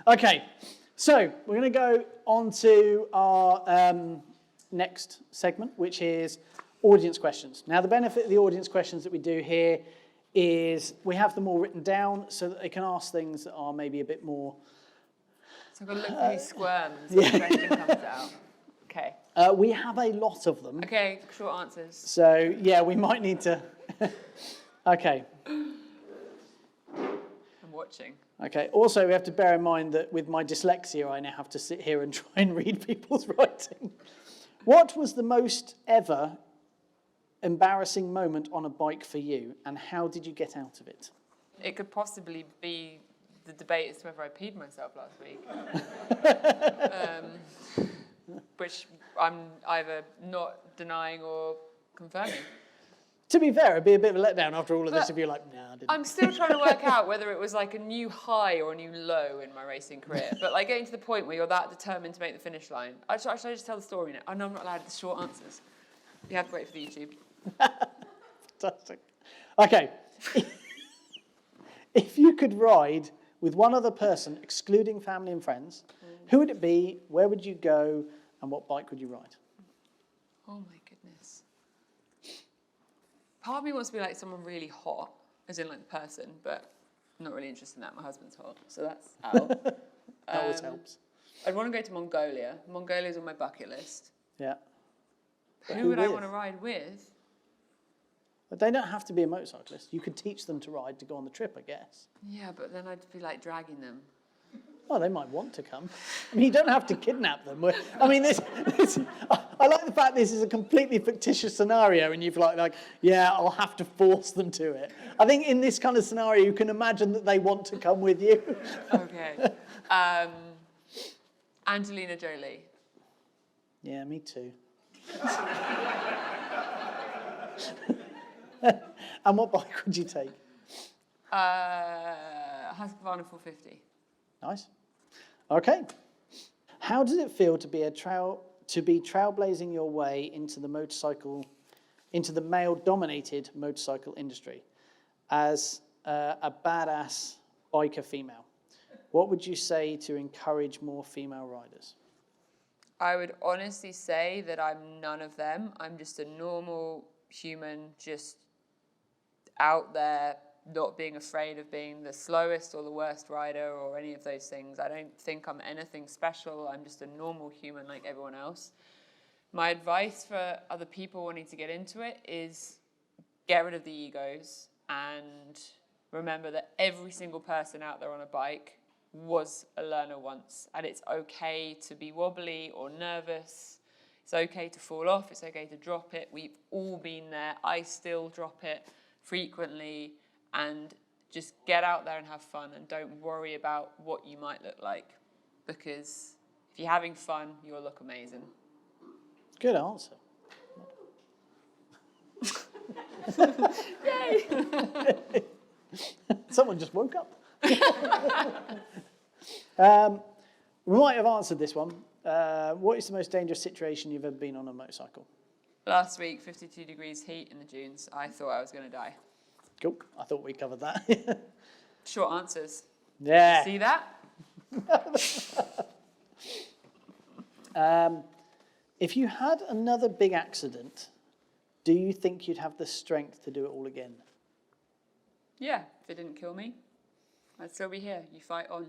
Okay, so we're going to go on to our next segment, which is audience questions. Now, the benefit of the audience questions that we do here is we have them all written down so that they can ask things that are maybe a bit more... So I've got to look for who squirms when the question comes out. Okay. We have a lot of them. Okay, short answers. So, yeah, we might need to... Okay. I'm watching. Okay. Also, we have to bear in mind that with my dyslexia, I now have to sit here and try and read people's writing. What was the most ever embarrassing moment on a bike for you, and how did you get out of it? It could possibly be the debate as to whether I peed myself last week. Which I'm either not denying or confirming. To be fair, it'd be a bit of a letdown after all of this if you're like, nah, I didn't. I'm still trying to work out whether it was like a new high or a new low in my racing career. But like getting to the point where you're that determined to make the finish line. Should I just tell the story now? I know I'm not allowed the short answers. You have to wait for the YouTube. Fantastic. Okay. If you could ride with one other person, excluding family and friends, who would it be, where would you go, and what bike would you ride? Oh my goodness. Part of me wants to be like someone really hot, as in like the person, but I'm not really interested in that. My husband's hot, so that's out. That always helps. I'd want to go to Mongolia. Mongolia's on my bucket list. Yeah. Who would I want to ride with? But they don't have to be a motorcyclist. You could teach them to ride to go on the trip, I guess. Yeah, but then I'd be like dragging them. Well, they might want to come. I mean, you don't have to kidnap them. I mean, I like the fact this is a completely fictitious scenario, and you've like, yeah, I'll have to force them to it. I think in this kind of scenario, you can imagine that they want to come with you. Okay. Angelina Jolie. Yeah, me too. And what bike would you take? Husqvarna 450. Nice. Okay. How does it feel to be trailblazing your way into the male-dominated motorcycle industry as a badass biker female? What would you say to encourage more female riders? I would honestly say that I'm none of them. I'm just a normal human, just out there, not being afraid of being the slowest or the worst rider or any of those things. I don't think I'm anything special. I'm just a normal human like everyone else. My advice for other people wanting to get into it is get rid of the egos and remember that every single person out there on a bike was a learner once, and it's okay to be wobbly or nervous. It's okay to fall off. It's okay to drop it. We've all been there. I still drop it frequently, and just get out there and have fun and don't worry about what you might look like, because if you're having fun, you'll look amazing. Good answer. Yay! Someone just woke up. We might have answered this one. What is the most dangerous situation you've ever been on a motorcycle? Last week, 52 degrees heat in the dunes. I thought I was going to die. Cool. I thought we covered that. Short answers. Yeah. See that? If you had another big accident, do you think you'd have the strength to do it all again? Yeah, if it didn't kill me, I'd still be here. You fight on.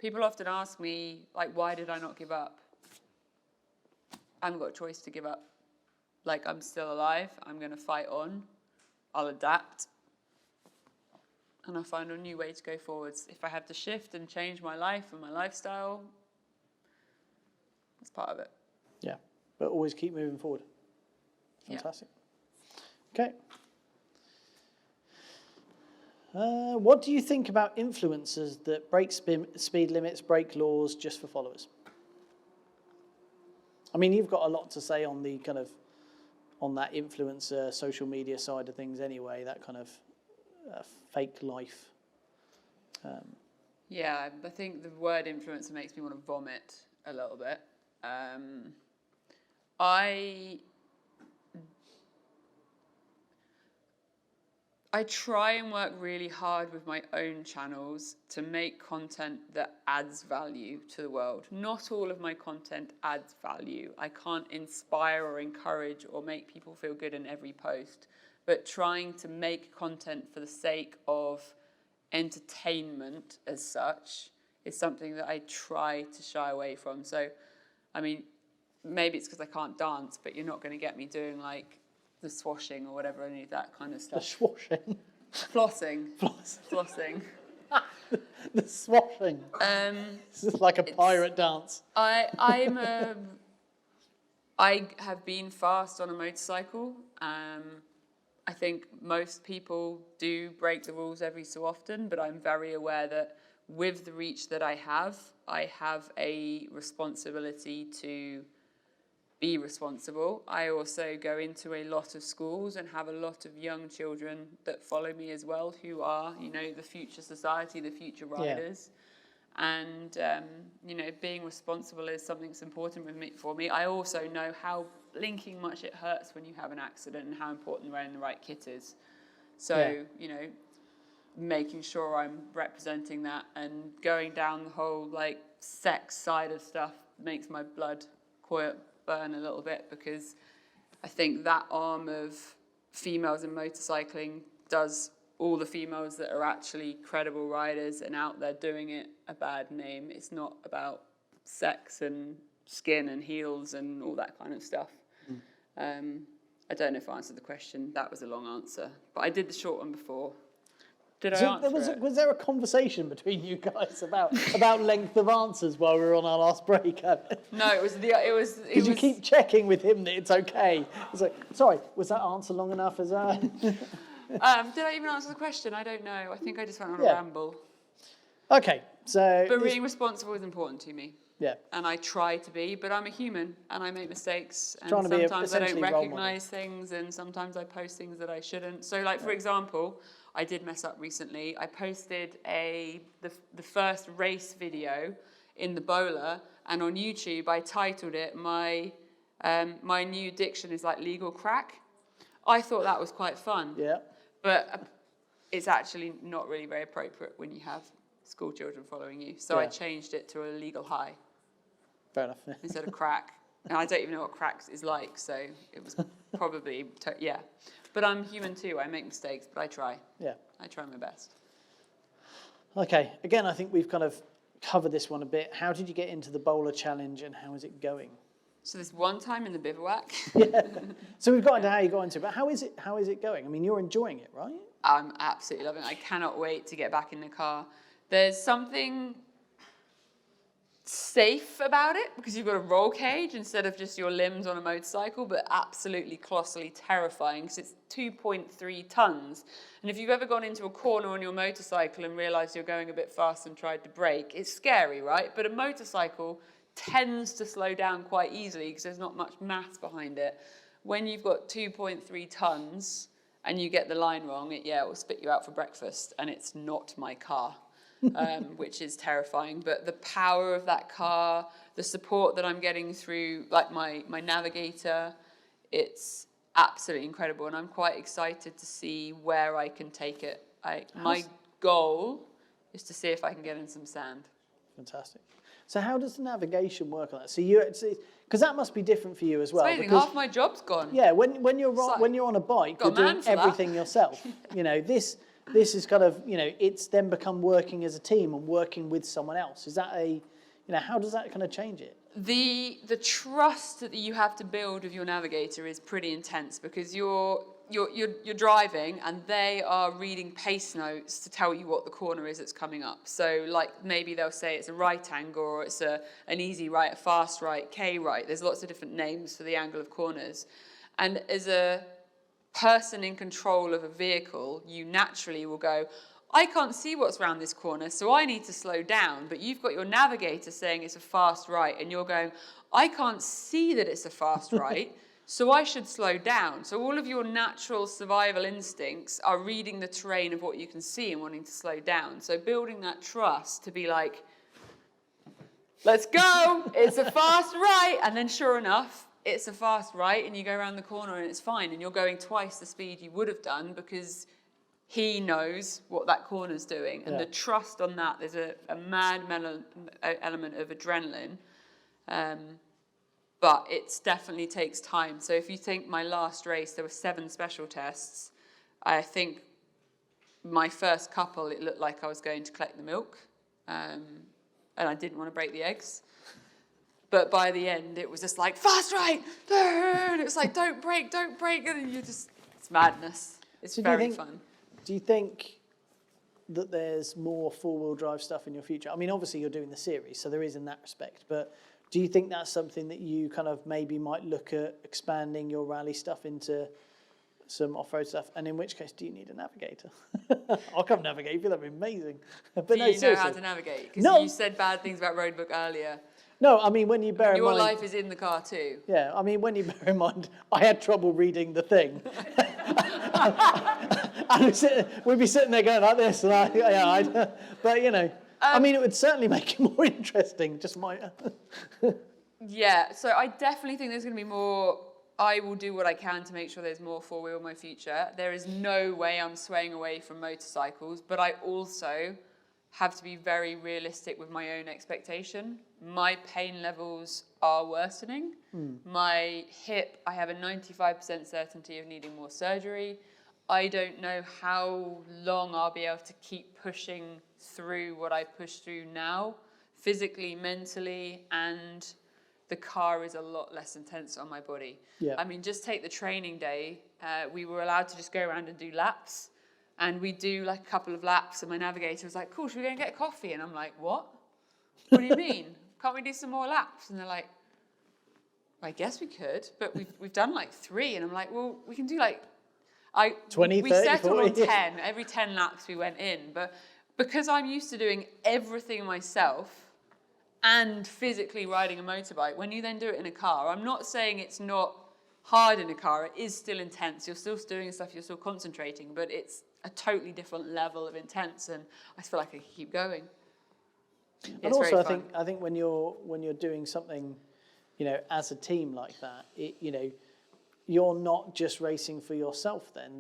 People often ask me, like, why did I not give up? I haven't got a choice to give up. Like, I'm still alive. I'm going to fight on. I'll adapt. And I'll find a new way to go forwards. If I have to shift and change my life and my lifestyle, that's part of it. Yeah, but always keep moving forward. Fantastic. Yeah. Okay. What do you think about influencers that break speed limits, break laws just for followers? I mean, you've got a lot to say on the kind of, on that influencer social media side of things anyway, that kind of fake life. Yeah, I think the word influencer makes me want to vomit a little bit. I try and work really hard with my own channels to make content that adds value to the world. Not all of my content adds value. I can't inspire or encourage or make people feel good in every post, but trying to make content for the sake of entertainment as such is something that I try to shy away from. So, I mean, maybe it's because I can't dance, but you're not going to get me doing like the swashing or whatever, any of that kind of The stuff. swashing. Flossing. Flossing. The swashing. This is like a pirate dance. I have been fast on a motorcycle. I think most people do break the rules every so often, but I'm very aware that with the reach that I have a responsibility to be responsible. I also go into a lot of schools and have a lot of young children that follow me as well, who are, the future society, the future riders. Yeah. And, being responsible is something that's important for me. I also know how blinking much it hurts when you have an accident and how important wearing the right kit is. So, making sure I'm representing that and going down the whole, sex side of stuff makes my blood burn a little bit, because I think that arm of females in motorcycling does all the females that are actually credible riders and out there doing it a bad name. It's not about sex and skin and heels and all that kind of stuff. I don't know if I answered the question. That was a long answer, but I did the short one before. Did I answer it? Was there a conversation between you guys about length of answers while we were on our last break? No, it was. Did you keep checking with him that it's okay? It's like, sorry, was that answer long enough? Did I even answer the question? I don't know. I think I just went on a ramble. Okay, so. But being responsible is important to me. Yeah. And I try to be, but I'm a human and I make mistakes. And sometimes I don't recognise things, and sometimes I post things that I shouldn't. So, for example, I did mess up recently. I posted the first race video in the bowler, and on YouTube I titled it my new addiction is like legal crack. I thought that was quite fun. Yeah. But it's actually not really very appropriate when you have school children following you. So I changed it to a legal high. Fair enough. Instead of crack. And I don't even know what crack is like, so it was probably, But I'm human too. I make mistakes, but I try. Yeah. I try my best. Okay. Again, I think we've kind of covered this one a bit. How did you get into the bowler challenge and how is it going? So this one time in the bivouac. Yeah. So we've got into how you got into it, but how is it going? I mean, you're enjoying it, right? I'm absolutely loving it. I cannot wait to get back in the car. There's something safe about it because you've got a roll cage instead of just your limbs on a motorcycle, but absolutely colossally terrifying because it's 2.3 tons. And if you've ever gone into a corner on your motorcycle and realised you're going a bit fast and tried to brake, it's scary, right? But a motorcycle tends to slow down quite easily because there's not much mass behind it. When you've got 2.3 tons and you get the line wrong, it will spit you out for breakfast, and it's not my car. Which is terrifying, but the power of that car, the support that I'm getting through my navigator, it's absolutely incredible, and I'm quite excited to see where I can take it. My goal is to see if I can get in some sand. Fantastic. So how does the navigation work on that? So because that must be different for you as well. It's half my job's gone. Yeah, when you're on a bike, you're doing everything yourself. This is kind of, it's then become working as a team and working with someone else. Is that how does that kind of change it? The trust that you have to build with your navigator is pretty intense because you're driving and they are reading pace notes to tell you what the corner is that's coming up. So maybe they'll say it's a right angle or it's an easy right, a fast right, K right. There's lots of different names for the angle of corners. And as a person in control of a vehicle, you naturally will go, I can't see what's around this corner, so I need to slow down. But you've got your navigator saying it's a fast right, and you're going, I can't see that it's a fast right, so I should slow down. So all of your natural survival instincts are reading the terrain of what you can see and wanting to slow down. So building that trust to be like, let's go, it's a fast right, and then sure enough, it's a fast right, and you go around the corner and it's fine, and you're going twice the speed you would have done because he knows what that corner's doing. And the trust on that, there's a mad element of adrenaline. But it definitely takes time. So if you think my last race, there were 7 special tests. I think my first couple, it looked like I was going to collect the milk. And I didn't want to break the eggs. But by the end, it was just like, fast right! And it was like, don't break. And you just, it's madness. It's very fun. Do you think that there's more four-wheel drive stuff in your future? I mean, obviously you're doing the series, so there is in that respect. But do you think that's something that you kind of maybe might look at expanding your rally stuff into some off-road stuff? And in which case, do you need a navigator? I'll come navigate you. That'd be amazing. But do you know how to navigate? Because you said bad things about Roadbook earlier. No, I mean, when you bear in mind... Your life is in the car too. Yeah, I mean, when you bear in mind, I had trouble reading the thing. And we'd be sitting there going like this, and but, you know, I mean, it would certainly make it more interesting, just my... Yeah, so I definitely think there's going to be more... I will do what I can to make sure there's more four-wheel in my future. There is no way I'm swaying away from motorcycles, but I also have to be very realistic with my own expectation. My pain levels are worsening. My hip, I have a 95% certainty of needing more surgery. I don't know how long I'll be able to keep pushing through what I push through now, physically, mentally, and the car is a lot less intense on my body. Yeah. I mean, just take the training day. We were allowed to just go around and do laps. And we do like a couple of laps, and my navigator was like, cool, should we go and get coffee? And I'm like, what? What do you mean? Can't we do some more laps? And they're like, I guess we could, but we've done like 3. And I'm like, well, we can do like... 20, we 30, settled 40, on 10. Every 10 laps we went in. But because I'm used to doing everything myself and physically riding a motorbike, when you then do it in a car, I'm not saying it's not hard in a car. It is still intense. You're still doing stuff. You're still concentrating. But it's a totally different level of intense, and I feel like I can keep going. And also, I think when you're doing something, you know, as a team like that, you know, you're not just racing for yourself. Then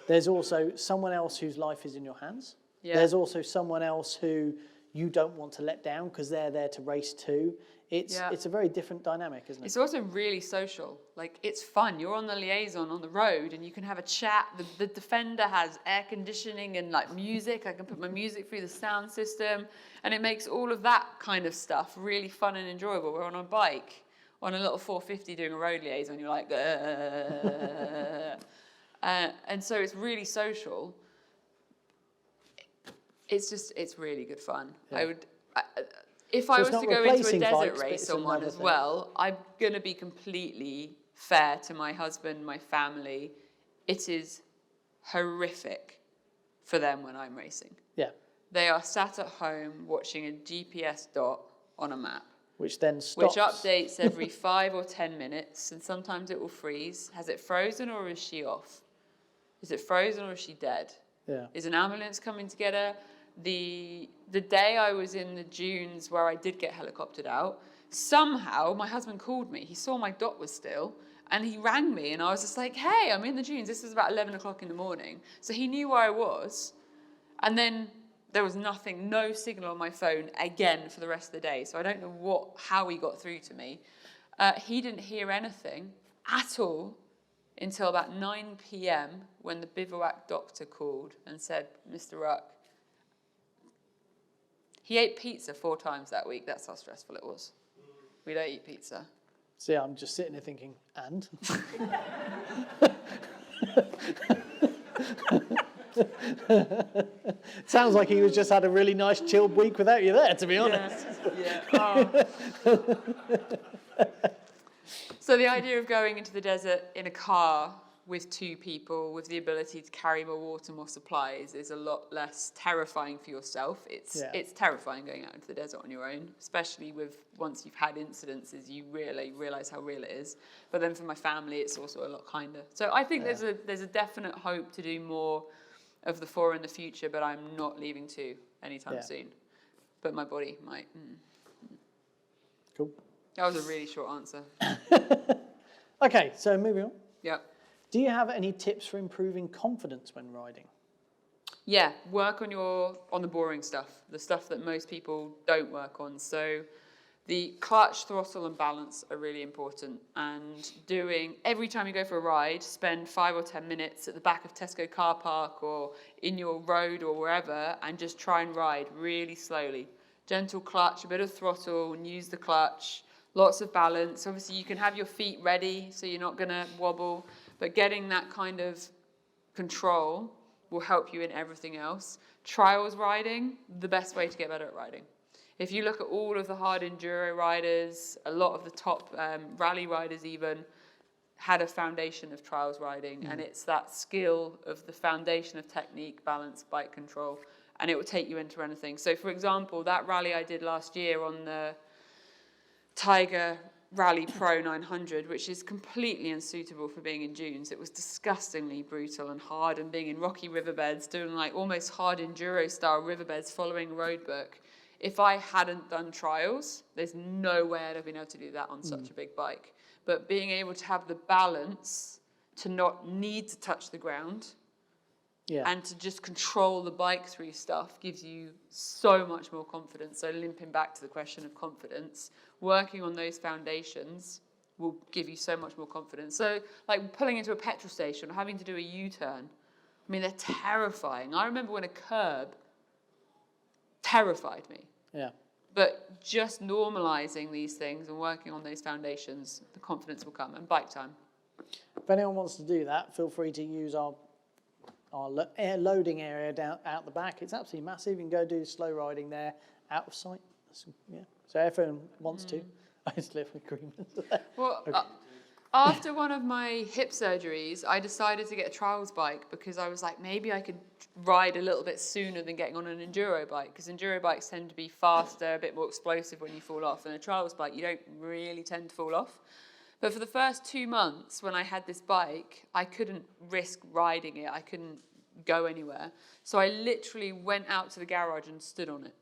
there's also someone else whose life is in your hands. Yeah. There's also someone else who you don't want to let down because they're there to race too. It's a very different dynamic, isn't it? It's also really social. Like, it's fun. You're on the liaison on the road and you can have a chat. The Defender has air conditioning and like music. I can put my music through the sound system, and it makes all of that kind of stuff really fun and enjoyable. We're on a bike, on a little 450 doing a road liaison. You're like, and so it's really social. It's really good fun. Yeah. If I was to go into a desert race on one as well, I'm going to be completely fair to my husband, my family. It is horrific for them when I'm racing. Yeah. They are sat at home watching a GPS dot on a map. Which then stops. Which updates every 5 or 10 minutes, and sometimes it will freeze. Has it frozen or is she off? Is it frozen or is she dead? Yeah. Is an ambulance coming to get her? The day I was in the dunes where I did get helicoptered out, somehow my husband called me. He saw my dot was still, and he rang me, and I was just like, hey, I'm in the dunes. This was about 11 o'clock in the morning. So he knew where I was, and then there was nothing, no signal on my phone again for the rest of the day. So I don't know how he got through to me. He didn't hear anything at all until about 9 p.m. when the bivouac doctor called and said, Mr. Ruck, he ate pizza 4 times that week. That's how stressful it was. We don't eat pizza. So yeah, I'm just sitting there thinking, and? Sounds like he was just had a really nice chilled week without you there, to be honest. Yeah. Oh. So the idea of going into the desert in a car with 2 people with the ability to carry more water, more supplies is a lot less terrifying for yourself. It's terrifying going out into the desert on your own, especially once you've had incidences, you really realise how real it is. But then for my family, it's also a lot kinder. So I think there's a definite hope to do more of the 4 in the future, but I'm not leaving 2 anytime soon. But my body might. Cool. That was a really short answer. Okay, so moving on. Yep. Do you have any tips for improving confidence when riding? Yeah, work on the boring stuff, the stuff that most people don't work on. So the clutch, throttle, and balance are really important. And every time you go for a ride, spend 5 or 10 minutes at the back of Tesco car park or in your road or wherever, and just try and ride really slowly. Gentle clutch, a bit of throttle, and use the clutch. Lots of balance. Obviously, you can have your feet ready, so you're not going to wobble. But getting that kind of control will help you in everything else. Trials riding, the best way to get better at riding. If you look at all of the hard enduro riders, a lot of the top rally riders even had a foundation of trials riding, and it's that skill of the foundation of technique, balance, bike control, and it will take you into anything. So for example, that rally I did last year on the Tiger Rally Pro 900, which is completely unsuitable for being in dunes. It was disgustingly brutal and hard, and being in rocky riverbeds, doing like almost hard enduro style riverbeds following a road book. If I hadn't done trials, there's no way I'd have been able to do that on such a big bike. But being able to have the balance to not need to touch the ground and to just control the bike through stuff gives you so much more confidence. So limping back to the question of confidence, working on those foundations will give you so much more confidence. So like pulling into a petrol station or having to do a U-turn, I mean, they're terrifying. I remember when a curb terrified me. Yeah. But just normalizing these things and working on those foundations, the confidence will come. And bike time. If anyone wants to do that, feel free to use our air loading area down out the back. It's absolutely massive. You can go do slow riding there, out of sight. So everyone wants to. I just live with agreement. Well, Okay. After one of my hip surgeries, I decided to get a trials bike because I was like, maybe I could ride a little bit sooner than getting on an enduro bike, because enduro bikes tend to be faster, a bit more explosive when you fall off, and a trials bike, you don't really tend to fall off. But for the first 2 months when I had this bike, I couldn't risk riding it. I couldn't go anywhere. So I literally went out to the garage and stood on it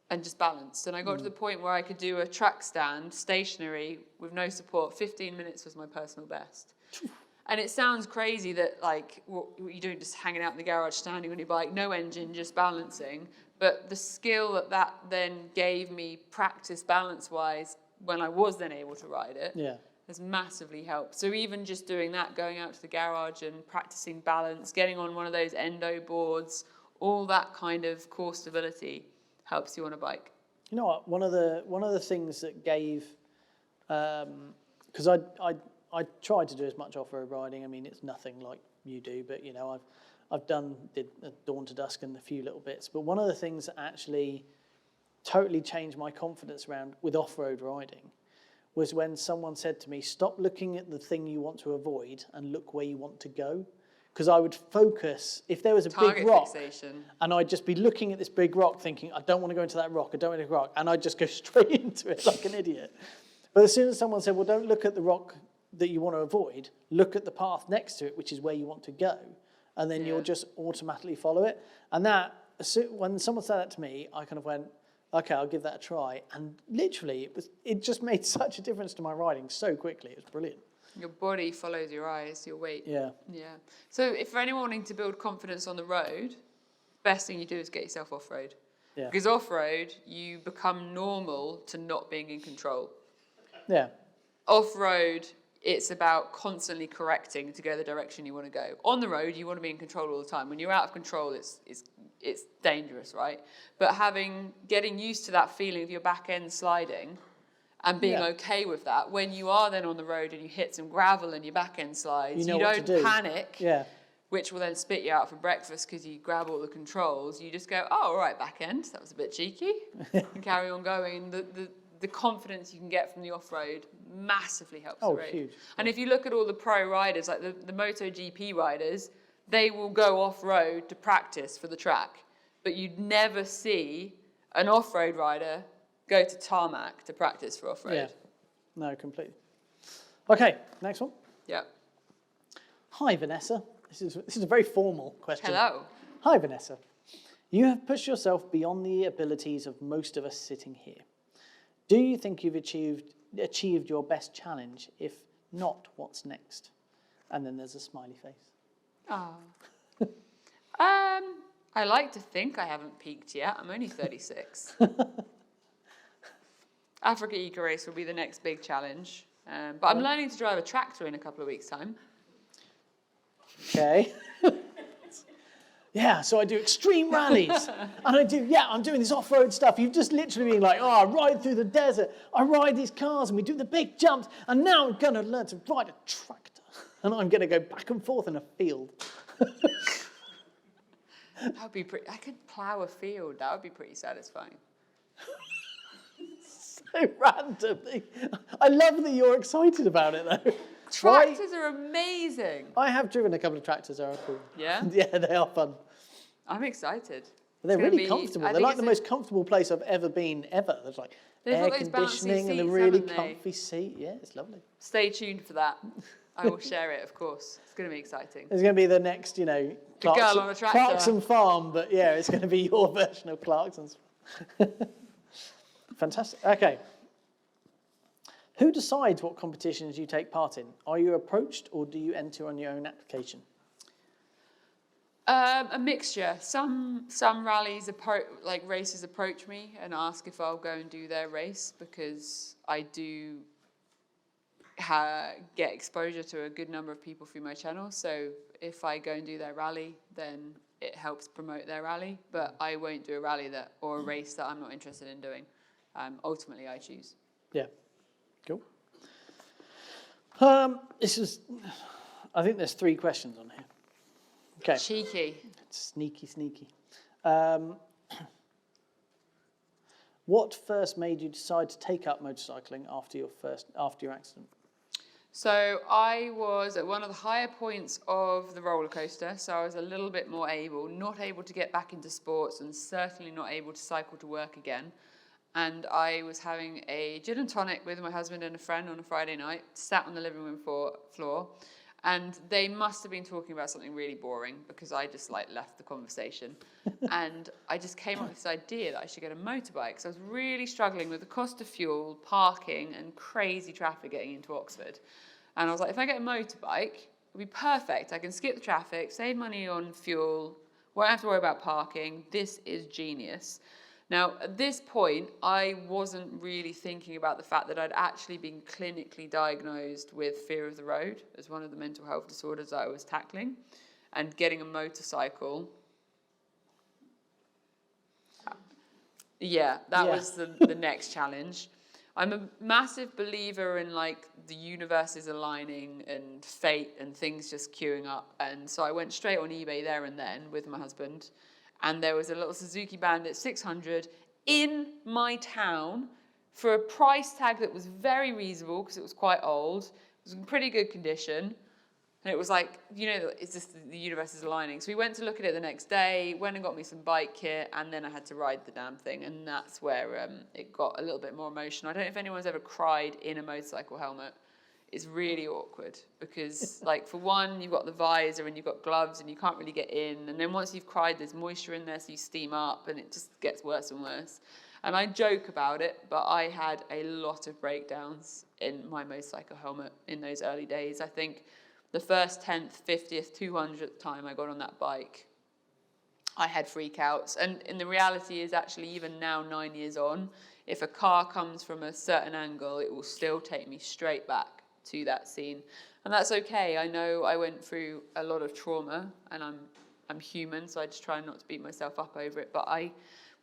and just balanced. And I got to the point where I could do a track stand, stationary, with no support. 15 minutes was my personal best. And it sounds crazy that, like, what you're doing, just hanging out in the garage, standing on your bike, no engine, just balancing. But the skill that then gave me practice balance-wise when I was then able to ride it has massively helped. So even just doing that, going out to the garage and practicing balance, getting on one of those endo boards, all that kind of core stability helps you on a bike. You know what? One of the things that gave, because I tried to do as much off-road riding. I mean, it's nothing like you do, but you know, I've did Dawn to Dusk and a few little bits. But one of the things that actually totally changed my confidence around with off-road riding was when someone said to me, "Stop looking at the thing you want to avoid and look where you want to go." Because I would focus, if there was a big rock, fixation. And I'd just be looking at this big rock thinking, I don't want to go into that rock, I don't want to go rock, and I'd just go straight into it like an idiot. But as soon as someone said, well, don't look at the rock that you want to avoid, look at the path next to it, which is where you want to go, and then you'll just automatically follow it. And that, when someone said that to me, I kind of went, okay, I'll give that a try. And literally, it just made such a difference to my riding so quickly. It was brilliant. Your body follows your eyes, your weight. Yeah. Yeah. So if for anyone wanting to build confidence on the road, best thing you do is get yourself off-road. Yeah. Because off-road, you become normal to not being in control. Yeah. Off-road, it's about constantly correcting to go the direction you want to go. On the road, you want to be in control all the time. When you're out of control, it's dangerous, right? But getting used to that feeling of your back end sliding and being okay with that, when you are then on the road and you hit some gravel and your back end slides, you don't panic, which will then spit you out for breakfast because you grab all the controls. You just go, oh, all right, back end, that was a bit cheeky, and carry on going. The confidence you can get from the off-road massively helps the road. Huge. And if you look at all the pro riders, like the MotoGP riders, they will go off-road to practice for the track, but you'd never see an off-road rider go to tarmac to practice for off-road. Yeah. No, completely. Okay, next one. Yeah. Hi, Vanessa. This is a very formal question. Hello. Hi, Vanessa. You have pushed yourself beyond the abilities of most of us sitting here. Do you think you've achieved your best challenge? If not, what's next? And then there's a smiley face. Oh. I like to think I haven't peaked yet. I'm only 36. Africa Eco Race will be the next big challenge. But I'm learning to drive a tractor in a couple of weeks' time. Okay. Yeah, so I do extreme rallies. And I'm doing this off-road stuff. You've just literally been like, oh, I ride through the desert. I ride these cars and we do the big jumps. And now I'm going to learn to ride a tractor. And I'm going to go back and forth in a field. That would be pretty. I could plough a field. That would be pretty satisfying. So random. I love that you're excited about it, though. Tractors are amazing. I have driven a couple of tractors. They're cool. Yeah? Yeah, they are fun. I'm excited. They're really comfortable. They're like the most comfortable place I've ever been, ever. There's like air conditioning and a really comfy seat. Yeah, it's lovely. Stay tuned for that. I will share it, of course. It's going to be exciting. It's going to be the next, Clarkson Farm, but yeah, it's going to be your version of Clarkson's. Fantastic. Okay. Who decides what competitions you take part in? Are you approached or do you enter on your own application? A mixture. Some rallies, races approach me and ask if I'll go and do their race because I do get exposure to a good number of people through my channel. So if I go and do their rally, then it helps promote their rally. But I won't do a rally or a race that I'm not interested in doing. Ultimately, I choose. Yeah. Cool. I think there's 3 questions on here. Okay. Cheeky. Sneaky. What first made you decide to take up motorcycling after your accident? So I was at one of the higher points of the roller coaster, so I was a little bit more not able to get back into sports and certainly not able to cycle to work again. And I was having a gin and tonic with my husband and a friend on a Friday night, sat on the living room floor, and they must have been talking about something really boring because I just left the conversation. And I just came up with this idea that I should get a motorbike. So I was really struggling with the cost of fuel, parking, and crazy traffic getting into Oxford. And I was like, if I get a motorbike, it'll be perfect. I can skip the traffic, save money on fuel, won't have to worry about parking. This is genius. Now, at this point, I wasn't really thinking about the fact that I'd actually been clinically diagnosed with fear of the road as one of the mental health disorders that I was tackling. And getting a motorcycle, that was the next challenge. I'm a massive believer in the universe is aligning and fate and things just queuing up. And so I went straight on eBay there and then with my husband. And there was a little Suzuki Bandit 600 in my town for a price tag that was very reasonable because it was quite old. It was in pretty good condition. And it was it's just the universe is aligning. So we went to look at it the next day, went and got me some bike kit, and then I had to ride the damn thing. And that's where it got a little bit more emotional. I don't know if anyone's ever cried in a motorcycle helmet. It's really awkward because, for one, you've got the visor and you've got gloves and you can't really get in. And then once you've cried, there's moisture in there, so you steam up and it just gets worse and worse. And I joke about it, but I had a lot of breakdowns in my motorcycle helmet in those early days. I think the first 10th, 50th, 200th time I got on that bike, I had freakouts. And the reality is actually even now, 9 years on, if a car comes from a certain angle, it will still take me straight back to that scene. And that's okay. I know I went through a lot of trauma and I'm human, so I just try not to beat myself up over it. But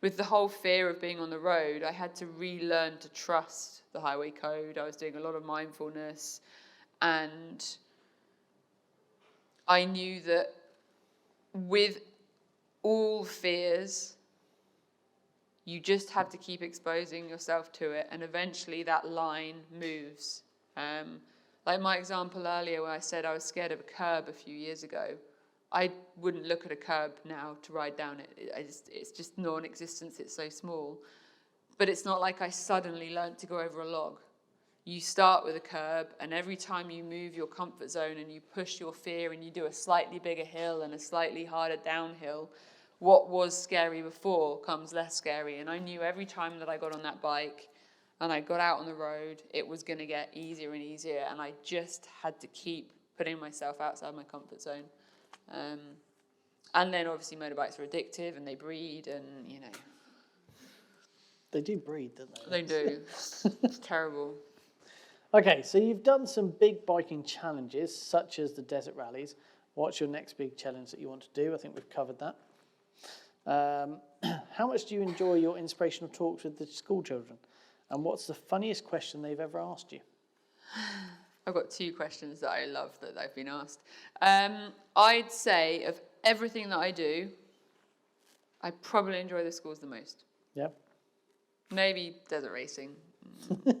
with the whole fear of being on the road, I had to relearn to trust the highway code. I was doing a lot of mindfulness, and I knew that with all fears, you just have to keep exposing yourself to it, and eventually that line moves. Like my example earlier where I said I was scared of a curb a few years ago, I wouldn't look at a curb now to ride down it. It's just non-existence, it's so small. But it's not like I suddenly learned to go over a log. You start with a curb, and every time you move your comfort zone and you push your fear and you do a slightly bigger hill and a slightly harder downhill, what was scary before comes less scary. And I knew every time that I got on that bike and I got out on the road, it was going to get easier and easier, and I just had to keep putting myself outside my comfort zone. And then obviously motorbikes are addictive and they breed and, you know. They do breed, don't they? They do. It's terrible. Okay, so you've done some big biking challenges, such as the desert rallies. What's your next big challenge that you want to do? I think we've covered that. How much do you enjoy your inspirational talks with the school children? And what's the funniest question they've ever asked you? I've got 2 questions that I love that I've been asked. I'd say of everything that I do, I probably enjoy the schools the most. Yeah. Maybe desert racing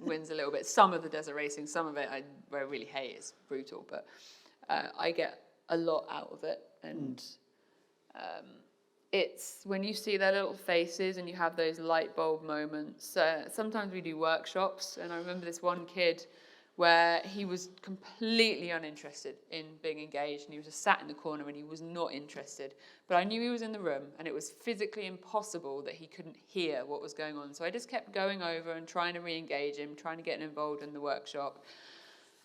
wins a little bit. Some of the desert racing, some of it I really hate. It's brutal, but I get a lot out of it. And it's when you see their little faces and you have those light bulb moments. Sometimes we do workshops, and I remember this one kid where he was completely uninterested in being engaged, and he was just sat in the corner and he was not interested. But I knew he was in the room, and it was physically impossible that he couldn't hear what was going on. So I just kept going over and trying to re-engage him, trying to get him involved in the workshop.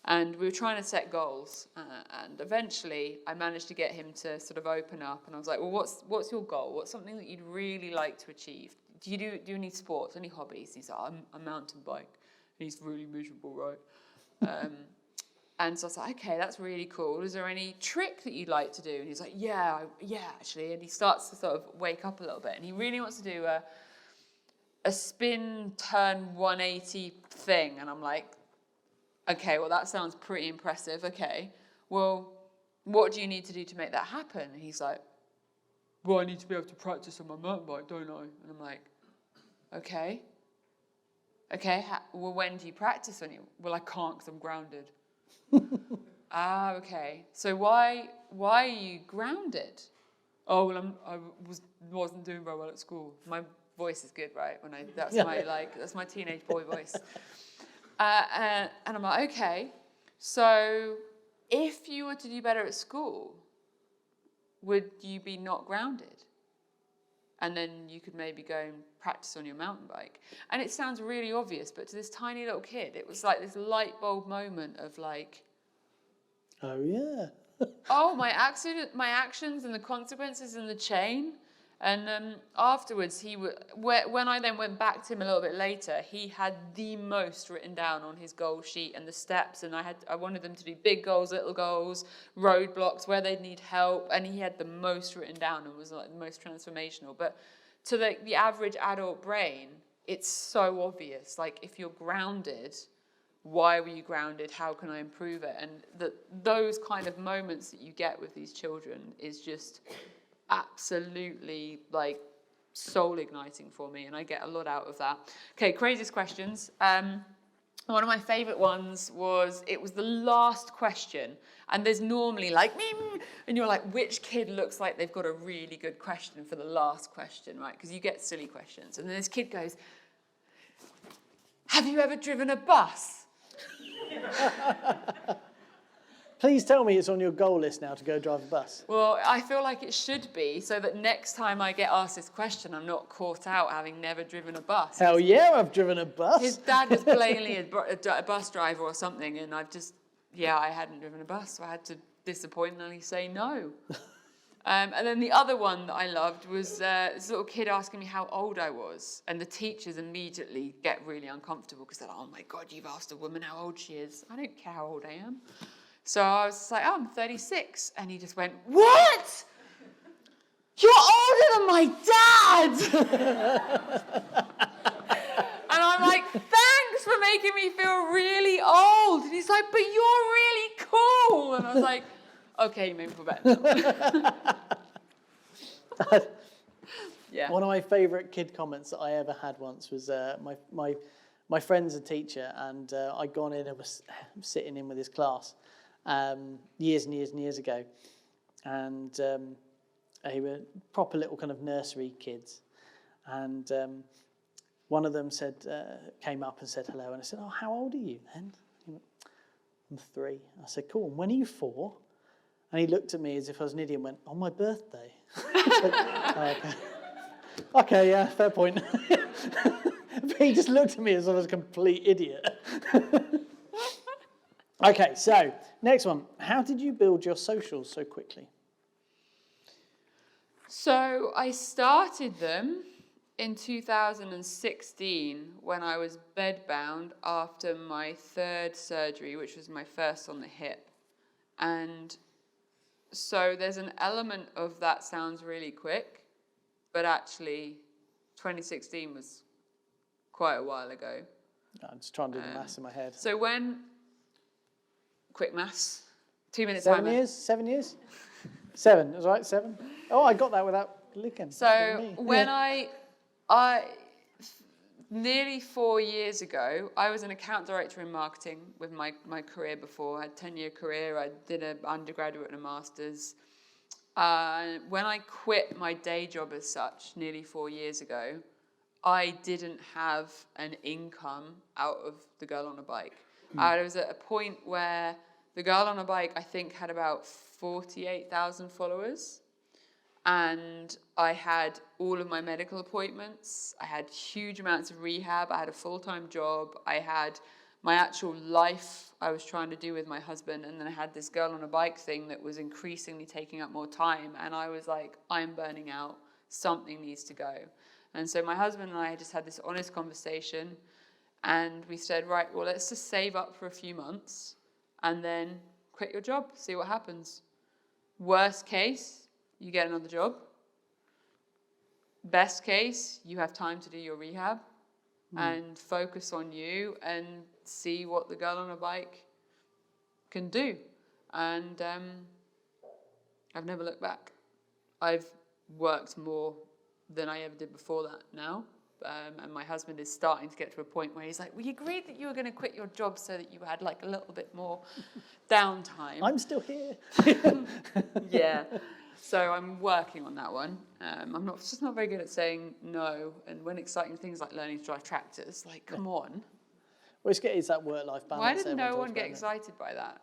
And we were trying to set goals, and eventually I managed to get him to sort of open up. And I was like, well, what's your goal? What's something that you'd really like to achieve? Do you need sports, any hobbies? He's like, I mountain bike. And he's really miserable, right? And so I was like, okay, that's really cool. Is there any trick that you'd like to do? And he's like, yeah, actually. And he starts to sort of wake up a little bit. And he really wants to do a spin, turn 180 thing. And I'm like, okay, well, that sounds pretty impressive. Okay, well, what do you need to do to make that happen? And he's like, well, I need to be able to practice on my mountain bike, don't I? And I'm like, okay, well, when do you practice on you? Well, I can't because I'm grounded. Okay. So why are you grounded? Oh, well, I wasn't doing very well at school. My voice is good, right? That's my teenage boy voice. And I'm like, okay. So if you were to do better at school, would you be not grounded? And then you could maybe go and practice on your mountain bike. And it sounds really obvious, but to this tiny little kid, it was like this light bulb moment of like, oh yeah. oh, my actions and the consequences in the chain. And afterwards, when I then went back to him a little bit later, he had the most written down on his goal sheet and the steps. And I wanted them to do big goals, little goals, roadblocks, where they'd need help. And he had the most written down and was like the most transformational. But to the average adult brain, it's so obvious. Like, if you're grounded, why were you grounded? How can I improve it? And those kind of moments that you get with these children is just absolutely like soul igniting for me, and I get a lot out of that. Okay, craziest questions. One of my favorite ones was the last question, and there's normally like, and you're like, which kid looks like they've got a really good question for the last question, right? Because you get silly questions, and then this kid goes, have you ever driven a bus? Please tell me it's on your goal list now to go drive a bus. Well, I feel like it should be, so that next time I get asked this question, I'm not caught out having never driven a bus. Hell yeah, I've driven a bus. His dad was blatantly a bus driver or something, and I hadn't driven a bus, so I had to disappointingly say no. And then the other one that I loved was this little kid asking me how old I was, and the teachers immediately get really uncomfortable because they're like, oh my God, you've asked a woman how old she is. I don't care how old I am. So I was just like, oh, I'm 36. And he just went, what? You're older than my dad! And I'm like, thanks for making me feel really old. And he's like, but you're really cool. And I was like, okay, you made me feel better. Yeah. One of my favourite kid comments that I ever had once was my friend's a teacher, and I'd gone in and was sitting in with his class. Years and years and years ago, and they were proper little kind of nursery kids, and one of them came up and said hello, and I said, oh, how old are you then? He went, I'm 3. I said, cool, and when are you 4? And he looked at me as if I was an idiot and went, on my birthday. Like, okay, yeah, fair point. But he just looked at me as if I was a complete idiot. Okay, so next one. How did you build your socials so quickly? So I started them in 2016 when I was bedbound after my third surgery, which was my first on the hip. And so there's an element of that sounds really quick, but actually 2016 was quite a while ago. I'm just trying to do the maths in my head. So quick maths, 2 minutes 7 timer. years? 7 years? 7, is that right? 7? Oh, I got that without looking. So when I nearly 4 years ago, I was an account director in marketing with my career before. I had a 10-year career. I did an undergraduate and a master's. When I quit my day job as such, nearly 4 years ago, I didn't have an income out of the Girl on a Bike. I was at a point where the Girl on a Bike, I think, had about 48,000 followers. And I had all of my medical appointments. I had huge amounts of rehab. I had a full-time job. I had my actual life I was trying to do with my husband. And then I had this Girl on a Bike thing that was increasingly taking up more time. And I was like, I'm burning out. Something needs to go. And so my husband and I just had this honest conversation. And we said, right, well, let's just save up for a few months and then quit your job, see what happens. Worst case, you get another job. Best case, you have time to do your rehab and focus on you and see what the Girl on a Bike can do. And I've never looked back. I've worked more than I ever did before that now. And my husband is starting to get to a point where he's like, we agreed that you were going to quit your job so that you had like a little bit more downtime. I'm still here. Yeah. So I'm working on that one. I'm just not very good at saying no. And when exciting things like learning to drive tractors, like, come on. Well, it's that work-life balance. Why did everyone no talks one get about, excited by that?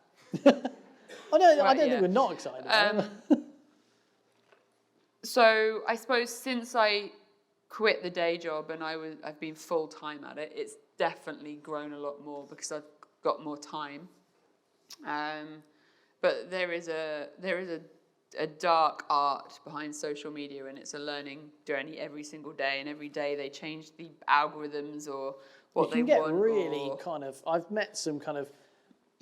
I don't Right, think yeah. we're not excited about it. So I suppose since I quit the day job and I've been full-time at it, it's definitely grown a lot more because I've got more time. But there is a dark art behind social media, and it's a learning journey every single day, and every day they change the algorithms or what they want. You can get really kind of, I've met some kind of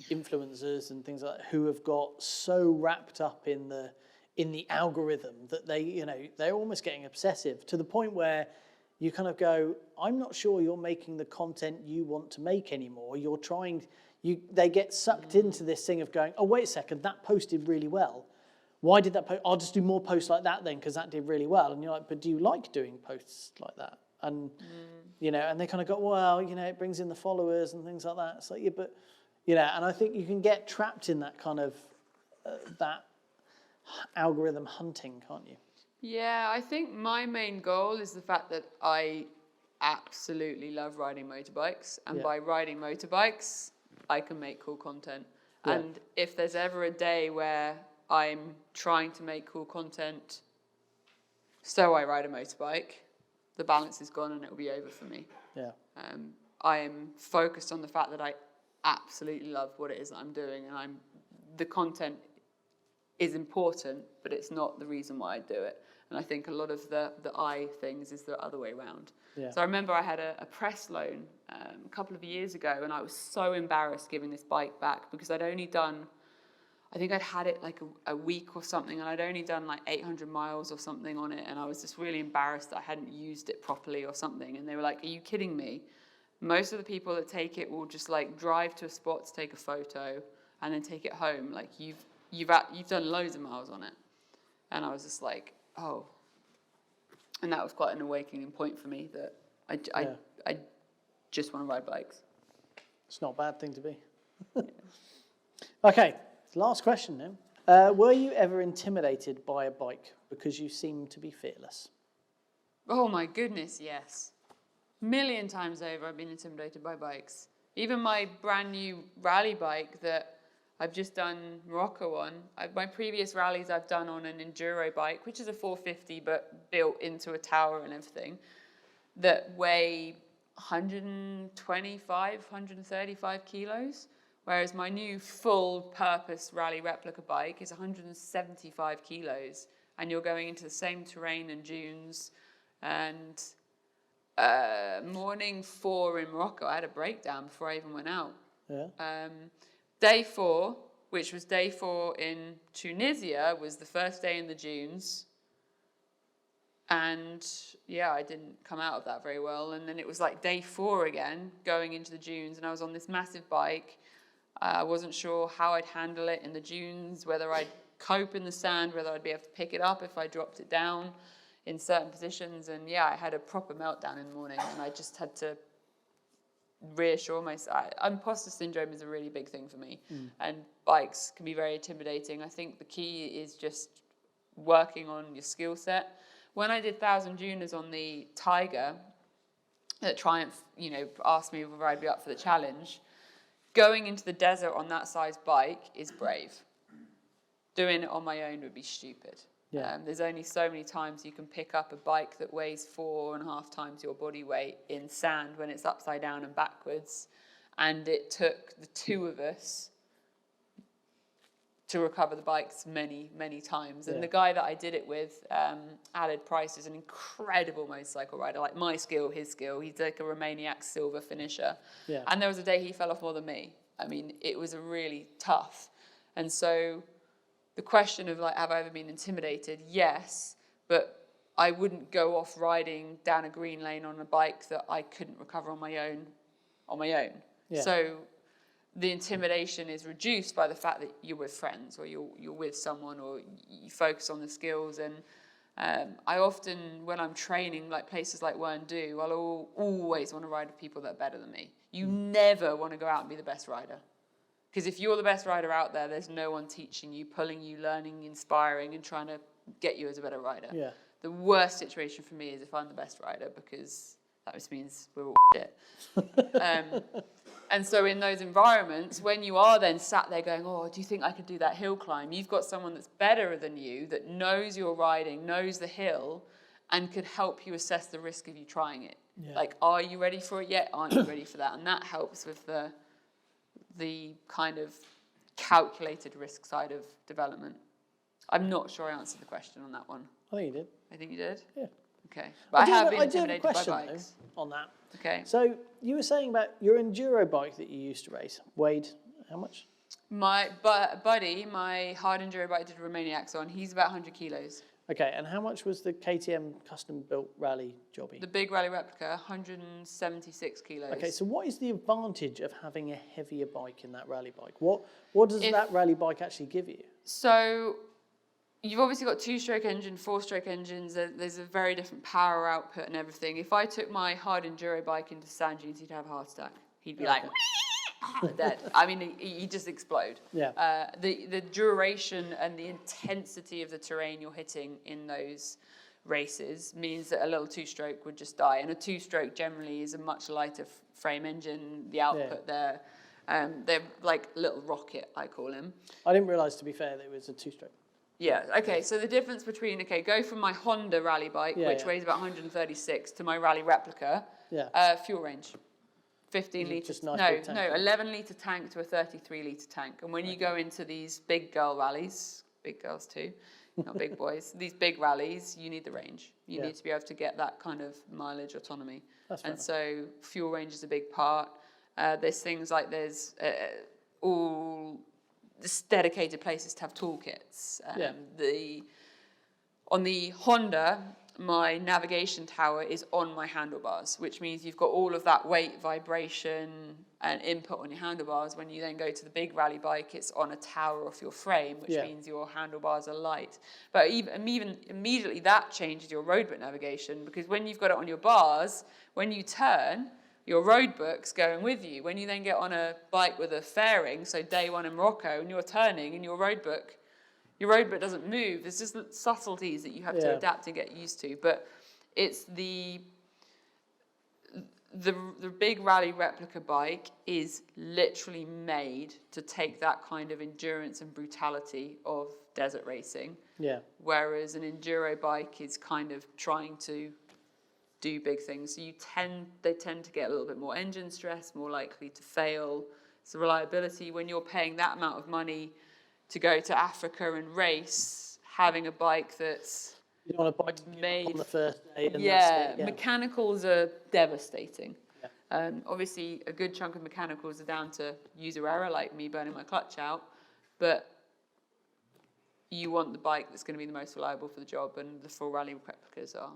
influencers and things like that who have got so wrapped up in the algorithm that they're almost getting obsessive to the point where you kind of go, I'm not sure you're making the content you want to make anymore. They get sucked into this thing of going, oh, wait a second, that posted really well. Why did that post? I'll just do more posts like that then because that did really well. And you're like, but do you like doing posts like that? And, and they kind of go, well, it brings in the followers and things like that. It's like, yeah, but, and I think you can get trapped in that kind of, that algorithm hunting, can't you? Yeah, I think my main goal is the fact that I absolutely love riding motorbikes. And by riding motorbikes, I can make cool content. Yeah. And if there's ever a day where I'm trying to make cool content so I ride a motorbike, the balance is gone and it will be over for me. Yeah. I am focused on the fact that I absolutely love what it is that I'm doing, and the content is important, but it's not the reason why I do it. And I think a lot of the I things is the other way around. Yeah. So I remember I had a press loan a couple of years ago, and I was so embarrassed giving this bike back because I'd only done, I think I'd had it like a week or something, and I'd only done like 800 miles or something on it, and I was just really embarrassed that I hadn't used it properly or something. And they were like, are you kidding me? Most of the people that take it will just like drive to a spot to take a photo and then take it home. Like you've done loads of miles on it. And I was just like, oh. And that was quite an awakening point for me that I just want to ride bikes. It's not a bad thing to be. Okay, last question then. Were you ever intimidated by a bike because you seem to be fearless? Oh my goodness, yes. Million times over I've been intimidated by bikes. Even my brand new rally bike that I've just done Morocco on. My previous rallies I've done on an enduro bike, which is a 450 but built into a tower and everything, that weigh 125, 135 kilos. Whereas my new full-purpose rally replica bike is 175 kilos and you're going into the same terrain and dunes. And morning 4 in Morocco, I had a breakdown before I even went out. Yeah. Day 4, which was day 4 in Tunisia, was the first day in the dunes. And yeah, I didn't come out of that very well. And then it was like day 4 again, going into the dunes, and I was on this massive bike. I wasn't sure how I'd handle it in the dunes, whether I'd cope in the sand, whether I'd be able to pick it up if I dropped it down in certain positions. And yeah, I had a proper meltdown in the morning, and I just had to reassure myself. Imposter syndrome is a really big thing for me, and bikes can be very intimidating. I think the key is just working on your skill set. When I did 1,000 Dunas on the Tiger at Triumph, asked me whether I'd be up for the challenge. Going into the desert on that size bike is brave. Doing it on my own would be stupid. Yeah. There's only so many times you can pick up a bike that weighs 4.5 times your body weight in sand when it's upside down and backwards. And it took the two of us to recover the bikes many, many times. And the guy that I did it with, Aled Price, is an incredible motorcycle rider. Like my skill, his skill. He's like a Romaniac silver finisher. Yeah. And there was a day he fell off more than me. I mean, it was a really tough. And so the question of like, have I ever been intimidated? Yes, but I wouldn't go off riding down a green lane on a bike that I couldn't recover on my own. Yeah. So the intimidation is reduced by the fact that you're with friends, or you're with someone, or you focus on the skills. And I often, when I'm training, like places like Woodrows, I'll always want to ride with people that are better than me. You never want to go out and be the best rider. Because if you're the best rider out there, there's no one teaching you, pulling you, learning, inspiring, and trying to get you as a better rider. Yeah. The worst situation for me is if I'm the best rider, because that just means we're all shit. And so in those environments, when you are then sat there going, oh, do you think I could do that hill climb? You've got someone that's better than you, that knows your riding, knows the hill, and could help you assess the risk of you trying it. Yeah. Like, are you ready for it yet? Aren't you ready for that? And that helps with the kind of calculated risk side of development. I'm not sure I answered the question on that one. I think you did. I think you did? Yeah. Okay. But I have been intimidated by bikes. Though, on that. Okay. So you were saying about your enduro bike that you used to race weighed how much? My buddy, my hard enduro bike did Romaniacs on, he's about 100 kilos. Okay, and how much was the KTM custom-built rally jobby? The big rally replica, 176 kilos. Okay, so what is the advantage of having a heavier bike in that rally bike? What does that rally bike actually give you? So you've obviously got 2-stroke engine, 4-stroke engines. There's a very different power output and everything. If I took my hard enduro bike into sand dunes, he'd have a heart attack. He'd be like, dead. I mean, he'd just explode. Yeah. The duration and the intensity of the terrain you're hitting in those races means that a little 2-stroke would just die. And a 2-stroke generally is a much lighter frame engine. The output there, they're like little rocket, I call him. I didn't realise, to be fair, that it was a 2-stroke. Yeah, okay, so the difference between, go from my Honda rally bike, which weighs about 136, to my rally replica, fuel range. 15 litres, nice 11 litre tank to a 33 litre tank. And when you go into these big girl rallies, big girls too, not big boys, these big rallies, you need the range. You need to be able to get that kind of mileage autonomy. And so fuel range is a big part. There's things like all this dedicated places to have toolkits. On the Honda, my navigation tower is on my handlebars, which means you've got all of that weight, vibration, and input on your handlebars. When you then go to the big rally bike, it's on a tower off your frame, which means your handlebars are light. But even immediately that changes your roadbook navigation, because when you've got it on your bars, when you turn, your road book's going with you. When you then get on a bike with a fairing, so day 1 in Morocco, and you're turning, and your road book doesn't move. There's just subtleties that you have to adapt and get used to. But it's the big rally replica bike is literally made to take that kind of endurance and brutality of desert racing. Yeah. Whereas an enduro bike is kind of trying to do big things. So they tend to get a little bit more engine stress, more likely to fail. So reliability, when you're paying that amount of money to go to Africa and race, having a bike that's You don't want a bike to get made on the first day and yeah, that's it. mechanicals are devastating. Obviously, a good chunk of mechanicals are down to user error, like me burning my clutch out, but you want the bike that's going to be the most reliable for the job, and the full rally replicas are.